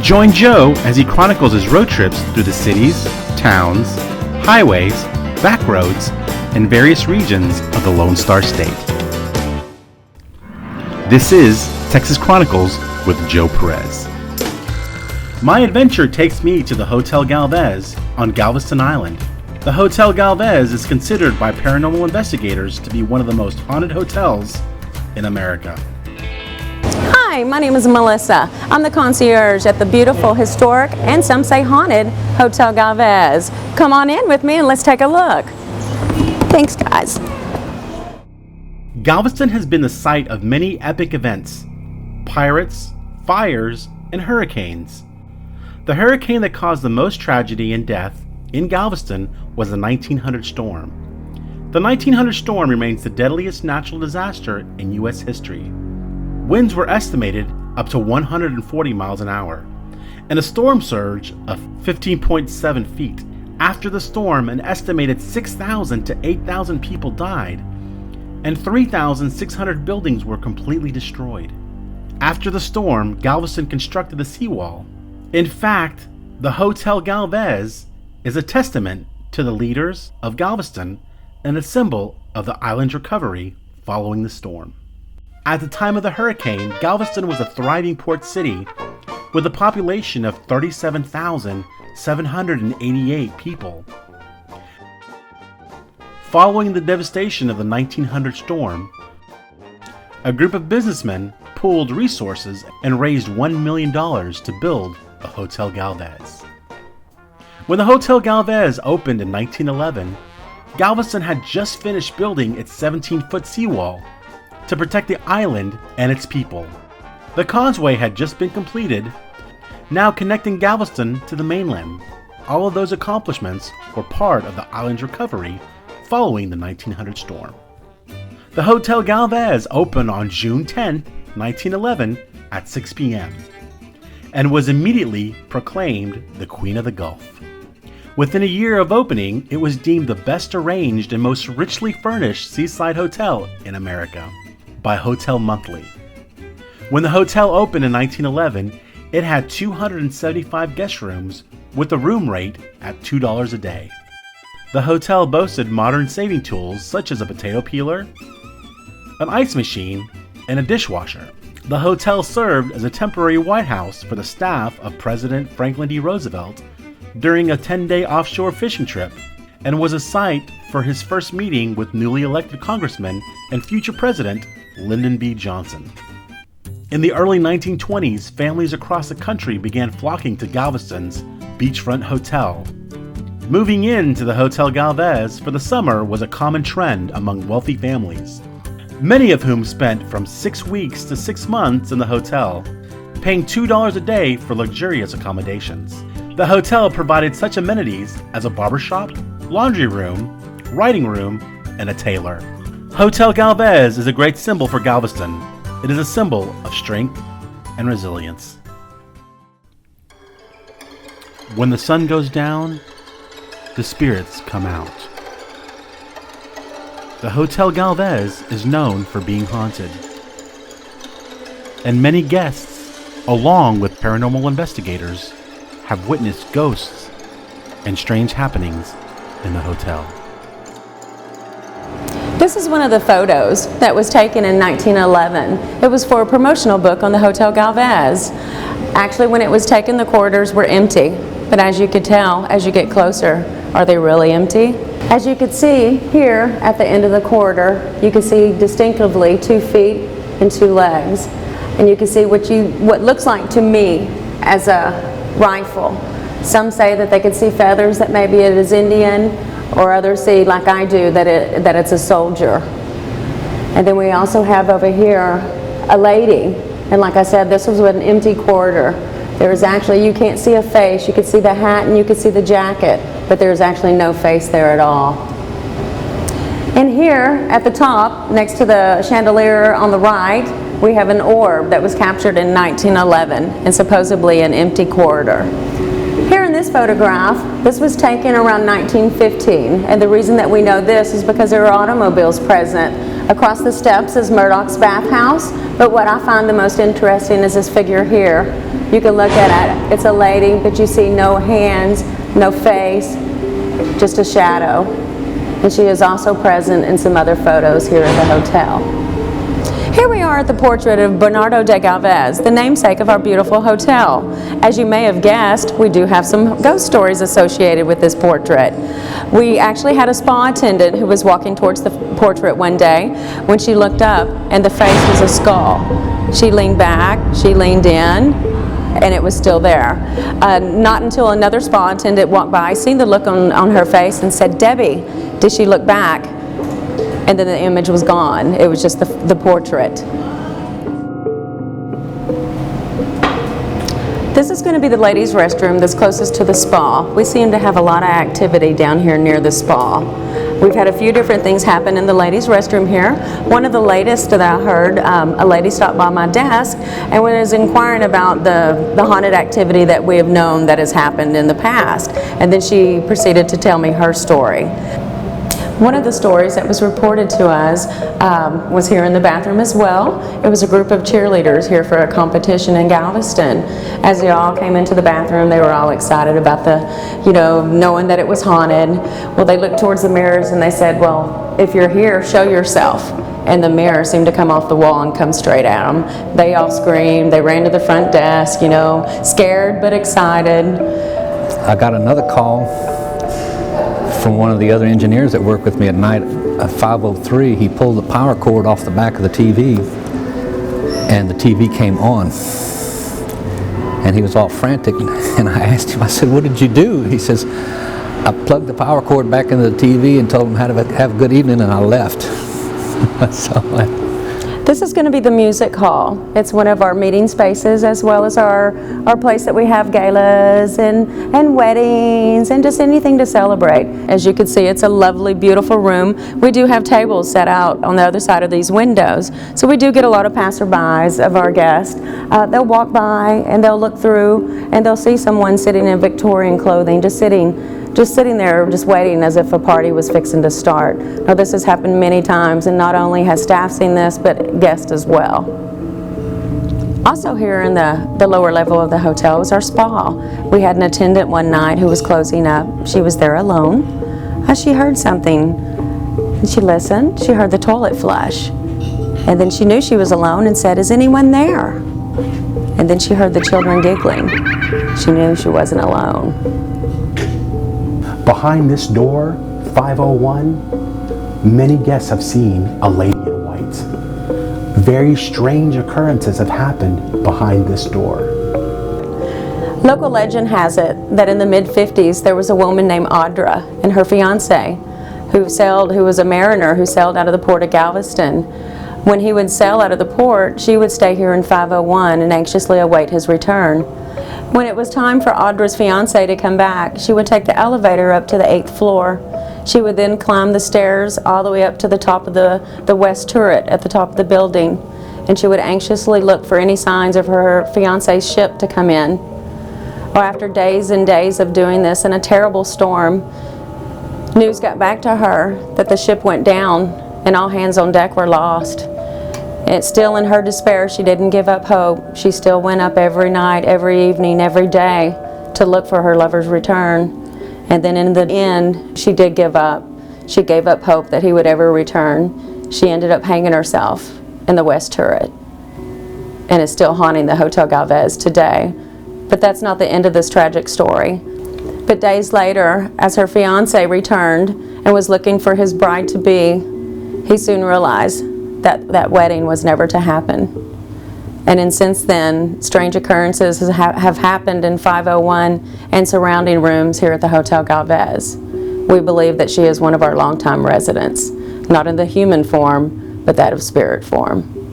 Join Joe as he chronicles his road trips through the cities, towns, highways, back roads, and various regions of the Lone Star State. This is Texas Chronicles with Joe Perez. My adventure takes me to the Hotel Galvez on Galveston Island. The Hotel Galvez is considered by paranormal investigators to be one of the most haunted hotels in America. Hi, my name is Melissa. I'm the concierge at the beautiful, historic, and some say haunted Hotel Galvez. Come on in with me and let's take a look. Thanks, guys. Galveston has been the site of many epic events: pirates, fires, and hurricanes. The hurricane that caused the most tragedy and death in Galveston was the 1900 storm. The 1900 storm remains the deadliest natural disaster in U.S. history. Winds were estimated up to 140 miles an hour, and a storm surge of 15.7 feet. After the storm, an estimated 6,000 to 8,000 people died, and 3,600 buildings were completely destroyed. After the storm, Galveston constructed a seawall. In fact, the Hotel Galvez is a testament to the leaders of Galveston and a symbol of the island's recovery following the storm. At the time of the hurricane, Galveston was a thriving port city with a population of 37,788 people. Following the devastation of the 1900 storm, a group of businessmen pooled resources and raised $1 million to build the Hotel Galvez. When the Hotel Galvez opened in 1911, Galveston had just finished building its 17-foot seawall to protect the island and its people. The causeway had just been completed, now connecting Galveston to the mainland. All of those accomplishments were part of the island's recovery following the 1900 storm. The Hotel Galvez opened on June 10, 1911 at 6 p.m. and was immediately proclaimed the Queen of the Gulf. Within a year of opening, it was deemed the best arranged and most richly furnished seaside hotel in America by Hotel Monthly. When the hotel opened in 1911, it had 275 guest rooms with a room rate at $2 a day. The hotel boasted modern saving tools such as a potato peeler, an ice machine, and a dishwasher. The hotel served as a temporary White House for the staff of President Franklin D. Roosevelt during a 10-day offshore fishing trip, and was a site for his first meeting with newly elected Congressman and future President Lyndon B. Johnson. In the early 1920s, families across the country began flocking to Galveston's beachfront hotel. Moving into the Hotel Galvez for the summer was a common trend among wealthy families, many of whom spent from 6 weeks to 6 months in the hotel, paying $2 a day for luxurious accommodations. The hotel provided such amenities as a barbershop, laundry room, writing room, and a tailor. Hotel Galvez is a great symbol for Galveston. It is a symbol of strength and resilience. When the sun goes down, the spirits come out. The Hotel Galvez is known for being haunted, and many guests, along with paranormal investigators, have witnessed ghosts and strange happenings in the hotel. This is one of the photos that was taken in 1911. It was for a promotional book on the Hotel Galvez. Actually, when it was taken, the corridors were empty, but as you could tell, as you get closer, are they really empty? As you could see here at the end of the corridor, you can see distinctively 2 feet and 2 legs, and you can see what looks like to me as a rifle. Some say that they could see feathers, that maybe it is Indian, or others see, like I do, that it's a soldier. And then we also have over here a lady, and like I said, this was an empty corridor. There is actually, you can't see a face. You can see the hat and you can see the jacket, but there's actually no face there at all. And here at the top, next to the chandelier on the right, we have an orb that was captured in 1911 and supposedly an empty corridor. Here in this photograph, this was taken around 1915, and the reason that we know this is because there are automobiles present Across the steps is Murdoch's bathhouse, but what I find the most interesting is this figure here. You can look at it. It's a lady, but you see no hands, no face, just a shadow. And she is also present in some other photos here at the hotel. Here we are at the portrait of Bernardo de Galvez, the namesake of our beautiful hotel. As you may have guessed, we do have some ghost stories associated with this portrait. We actually had a spa attendant who was walking towards the portrait one day when she looked up and the face was a skull. She leaned back, she leaned in, and it was still there. Not until another spa attendant walked by, seen the look on her face and said, "Debbie, did she look back?" And then the image was gone. It was just the portrait. This is going to be the ladies' restroom that's closest to the spa. We seem to have a lot of activity down here near the spa. We've had a few different things happen in the ladies' restroom here. One of the latest that I heard, a lady stopped by my desk and was inquiring about the haunted activity that we have known that has happened in the past. And then she proceeded to tell me her story. One of the stories that was reported to us was here in the bathroom as well. It was a group of cheerleaders here for a competition in Galveston. As they all came into the bathroom, they were all excited about knowing that it was haunted. Well, they looked towards the mirrors and they said, "Well, if you're here, show yourself." And the mirror seemed to come off the wall and come straight at them. They all screamed. They ran to the front desk, scared but excited. I got another call from one of the other engineers that worked with me at night at 5:03. He pulled the power cord off the back of the TV and the TV came on. And he was all frantic and I asked him, I said, "What did you do?" He says, "I plugged the power cord back into the TV and told him how to have a good evening and I left." So, this is going to be the music hall. It's one of our meeting spaces as well as our place that we have galas and weddings and just anything to celebrate. As you can see, it's a lovely, beautiful room. We do have tables set out on the other side of these windows. So we do get a lot of passerbys of our guests. They'll walk by and they'll look through and they'll see someone sitting in Victorian clothing, just sitting there, just waiting as if a party was fixing to start. Now, this has happened many times, and not only has staff seen this, but guests as well. Also here in the lower level of the hotel is our spa. We had an attendant one night who was closing up. She was there alone. She heard something, and she listened. She heard the toilet flush. And then she knew she was alone and said, "Is anyone there?" And then she heard the children giggling. She knew she wasn't alone. Behind this door, 501, many guests have seen a lady in white. Very strange occurrences have happened behind this door. Local legend has it that in the mid-50s there was a woman named Audra and her fiance who was a mariner who sailed out of the port of Galveston. When he would sail out of the port, she would stay here in 501 and anxiously await his return. When it was time for Audra's fiance to come back, she would take the elevator up to the 8th floor. She would then climb the stairs all the way up to the top of the west turret at the top of the building, and she would anxiously look for any signs of her fiance's ship to come in. Well, after days and days of doing this in a terrible storm, news got back to her that the ship went down and all hands on deck were lost. And still in her despair, she didn't give up hope. She still went up every night, every evening, every day to look for her lover's return. And then in the end, she did give up. She gave up hope that he would ever return. She ended up hanging herself in the west turret and is still haunting the Hotel Galvez today. But that's not the end of this tragic story. But days later, as her fiancé returned and was looking for his bride-to-be, he soon realized that wedding was never to happen. And since then, strange occurrences have happened in 501 and surrounding rooms here at the Hotel Galvez. We believe that she is one of our longtime residents, not in the human form, but that of spirit form.